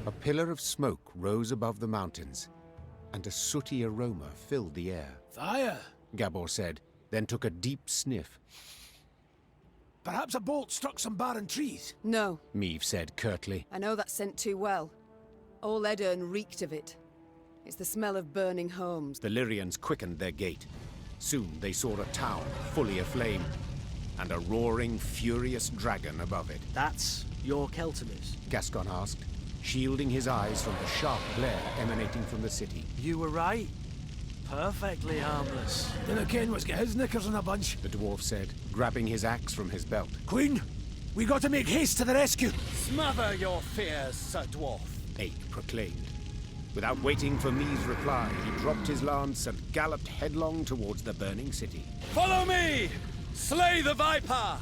A pillar of smoke rose above the mountains, and a sooty aroma filled the air. Fire! Gabor said, then took a deep sniff. Perhaps a bolt struck some barren trees? No. Meve said curtly. I know that scent too well. All Edirn reeked of it. It's the smell of burning homes. The Lyrians quickened their gait. Soon they saw a town fully aflame, and a roaring, furious dragon above it. That's your Keltullis? Gascon asked, shielding his eyes from the sharp glare emanating from the city. You were right. Perfectly harmless. Dinna ken what's got his knickers in a bunch, The dwarf said, grabbing his axe from his belt. Queen, we got to make haste to the rescue. Smother your fears, Sir Dwarf. Ache proclaimed. Without waiting for Meve's reply, he dropped his lance and galloped headlong towards the burning city. Follow me! Slay the Viper!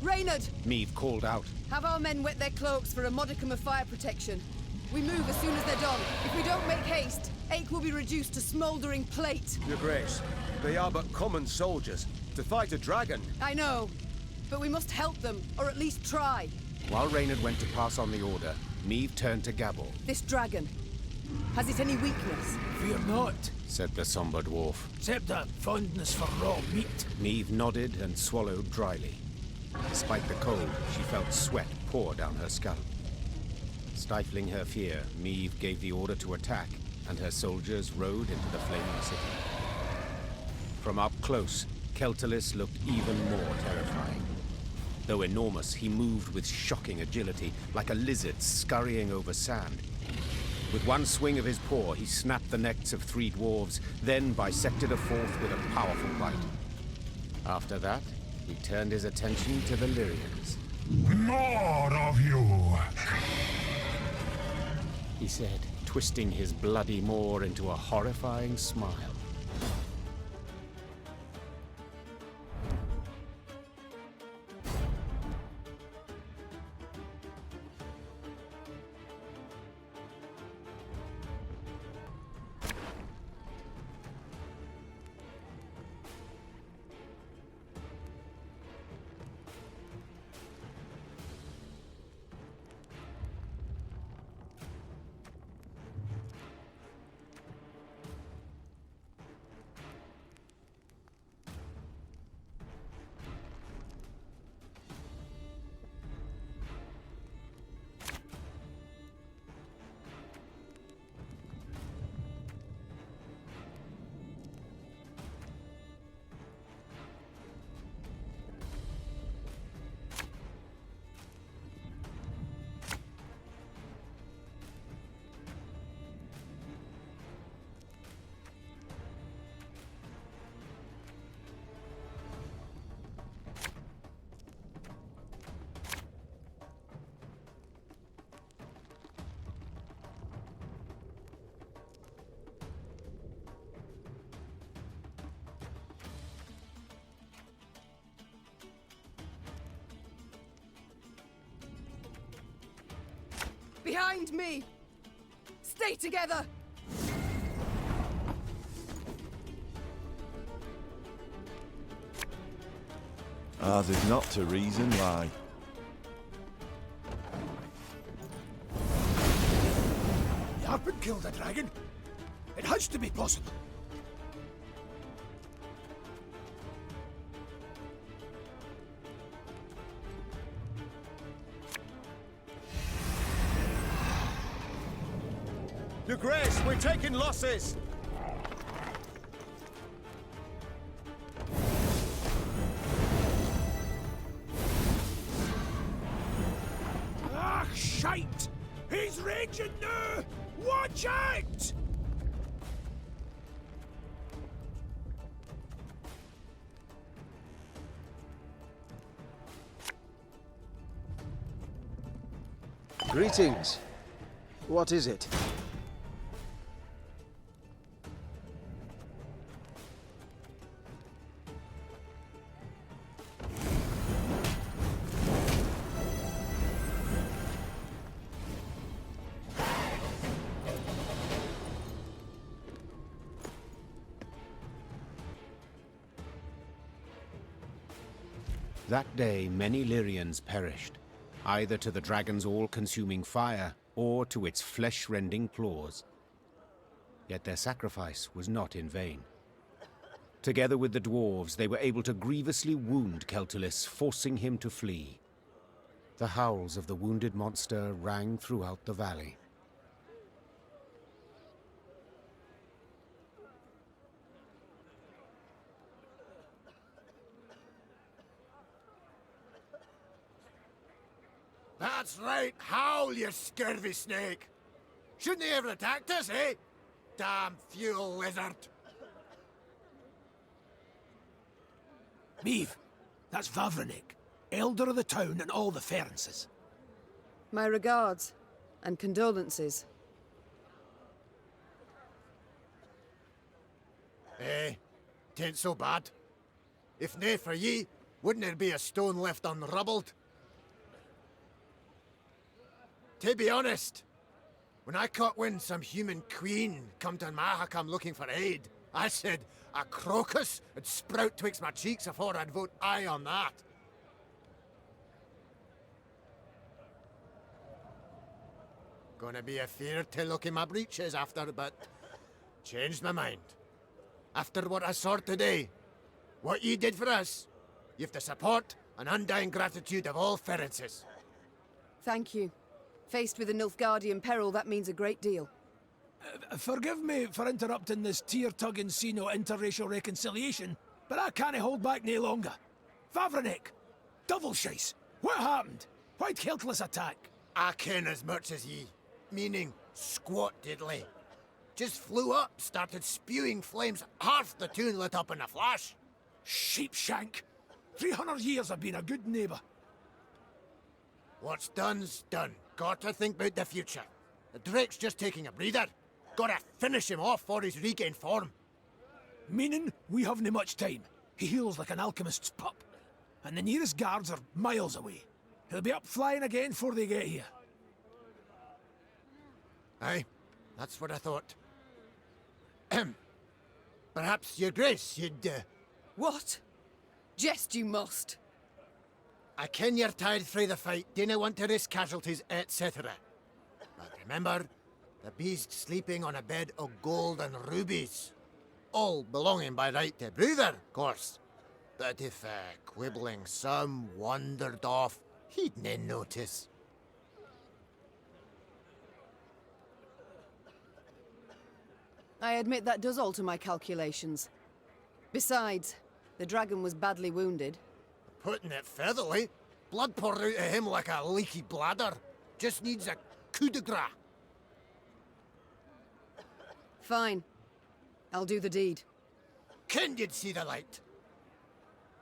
Reynard! Meve called out. Have our men wet their cloaks for a modicum of fire protection. We move as soon as they're done. If we don't make haste, Ache will be reduced to smouldering plate. Your Grace, they are but common soldiers. To fight a dragon. I know, but we must help them, or at least try. While Reynard went to pass on the order, Meve turned to Gabor. This dragon, has it any weakness? Fear not, Said the somber dwarf. except a fondness for raw meat. Meve nodded and swallowed dryly. Despite the cold, she felt sweat pour down her scalp. Stifling her fear, Meve gave the order to attack, and her soldiers rode into the flaming city. From up close, Keltullis looked even more terrifying. Though enormous, he moved with shocking agility, like a lizard scurrying over sand. With one swing of his paw, he snapped the necks of 3 dwarves, then bisected a 4th with a powerful bite. After that, he turned his attention to the Lyrians. More of you! He said, twisting his bloody maw into a horrifying smile. Behind me! Stay together! Ours is not to reason why. Yarpen killed a dragon. It has to be possible. Your Grace, we're taking losses! Ah, shite! He's raging now! Watch out! Greetings. What is it? That day, many Lyrians perished, either to the dragon's all-consuming fire or to its flesh-rending claws. Yet their sacrifice was not in vain. Together with the dwarves, they were able to grievously wound Keltullis, forcing him to flee. The howls of the wounded monster rang throughout the valley. That's right, howl, you scurvy snake! Shouldn't they ever attacked us, eh? Damn fuel lizard! Meave, that's Vavrenik, elder of the town and all the Ferences. My regards and condolences. Eh, tain't so bad. If nae for ye, wouldn't there be a stone left unrubbled? To be honest, when I caught wind some human queen come to Mahakam looking for aid, I said a crocus would sprout twixt my cheeks afore I'd vote aye on that. Gonna be a fear to look in my breeches after, but changed my mind. After what I saw today, what ye did for us, you've the support and undying gratitude of all Ferences. Thank you. Faced with a Nilfgaardian peril, that means a great deal. Forgive me for interrupting this tear-tugging scene of interracial reconciliation, but I can't hold back no longer. Vavrenik! Double shice! What happened? Why'd Keltullis attack? I ken as much as ye, meaning squat diddly. Just flew up, started spewing flames, half the town lit up in a flash. Sheepshank! 300 years I've been a good neighbour. What's done's done. Gotta think about the future. The Drake's just taking a breather. Gotta finish him off before he's regained form. Meaning we haven't much time. He heals like an alchemist's pup. And the nearest guards are miles away. He'll be up flying again before they get here. Aye, that's what I thought. Perhaps, your grace, you'd, What? Jest you must. I ken you're tired through the fight, dinna want to risk casualties, etc. But remember, the beast's sleeping on a bed of gold and rubies. All belonging by right to Bruther, of course. But if, quibbling some wandered off, he'd nae notice. I admit that does alter my calculations. Besides, the dragon was badly wounded. Putting it featherly, blood poured out of him like a leaky bladder. Just needs a coup de grace. Fine. I'll do the deed. Ken you'd see the light.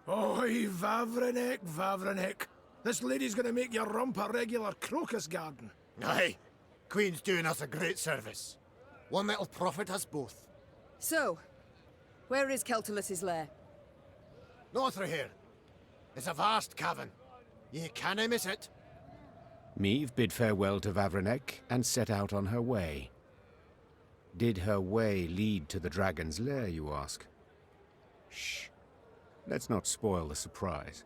Oi, Vavrenik, Vavrenik. This lady's gonna make your rump a regular crocus garden. Aye, Queen's doing us a great service. One that'll profit us both. So, where is Keltullis' lair? North through here. It's a vast cavern. Ye canna miss it. Meave bid farewell to Vavrenek and set out on her way. Did her way lead to the dragon's lair, you ask? Shh. Let's not spoil the surprise.